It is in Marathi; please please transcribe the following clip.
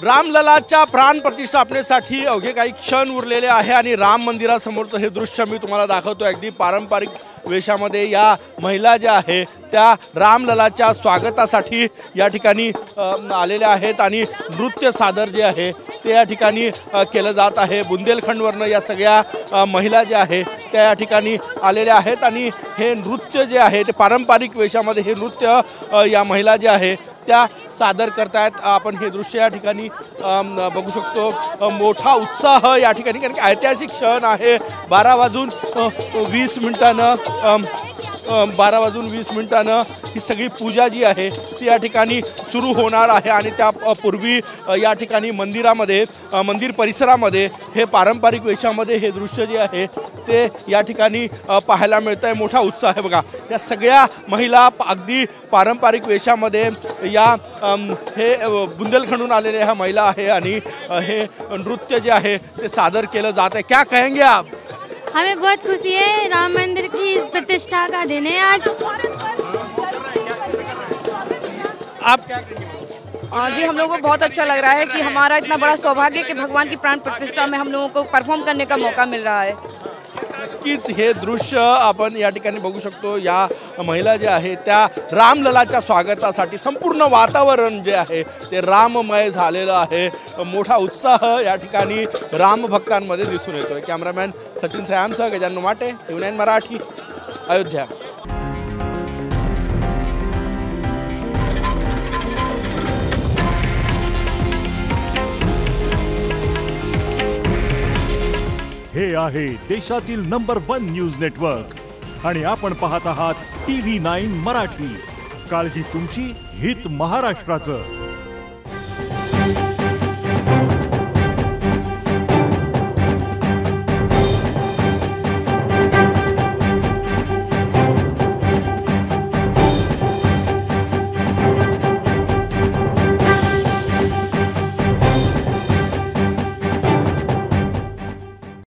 रामललाच्या प्राण प्रतिष्ठापनेसाठी अवघे काही क्षण उरलेले आहे आणि राम मंदिरासमोरचं हे दृश्य मी तुम्हाला दाखवतो। अगदी पारंपरिक वेशामध्ये या महिला ज्या आहे त्या रामललाच्या स्वागतासाठी या ठिकाणी आलेल्या आहेत आणि नृत्य सादर जे आहे ते या ठिकाणी केलं जात आहे। बुंदेलखंडवरनं या सगळ्या महिला ज्या आहे त्या या ठिकाणी आलेल्या आहेत आणि हे नृत्य जे आहे ते पारंपरिक वेशामध्ये हे नृत्य या महिला ज्या आहे त्या सादर करतायत। आपण हे दृश्य या ठिकाणी बघू शकतो। मोठा उत्साह या ठिकाणी, कारण की ऐतिहासिक क्षण आहे। 12 वाजून 20 मिनिटानं ही सगळी पूजा जी आहे ती या ठिकाणी सुरू होणार आहे आणि त्यापूर्वी या ठिकाणी मंदिर परिसरामध्ये हे पारंपरिक वेशामध्ये हे दृश्य जे आहे ते या ठिकाणी पाहायला मिळतं आहे। मोठा उत्साह आहे बघा, या सगळ्या महिला अगदी पारंपरिक वेशामध्ये या हे बुंदेलखंडून आलेल्या ह्या महिला आहे आणि हे नृत्य जे आहे ते सादर केलं जात आहे। क्या कहेंगे आप? हमें बहुत खुशी है राम मंदिर की प्रतिष्ठा का दिन है आज। आप क्या कहेंगे? जी, हम लोगों को बहुत अच्छा लग रहा है कि हमारा इतना बड़ा सौभाग्य है कि भगवान की प्राण प्रतिष्ठा में हम लोगों को परफॉर्म करने का मौका मिल रहा है। नक्कीच हे दृश्य आपण या ठिकाणी बघू शकतो। या महिला ज्या आहे त्या रामललाच्या स्वागतासाठी संपूर्ण वातावरण जे आहे ते राममय झालेलं आहे। मोठा उत्साह या ठिकाणी रामभक्तांमध्ये दिसून येतोय। कॅमेरामॅन सचिन सयामसह गजानन माटे, TV9 मराठी, अयोध्या। हे आहे देशातील नंबर 1 न्यूज नेटवर्क आणि आपण पाहत आहात TV9 मराठी। काळजी तुमची, हित महाराष्ट्राचं।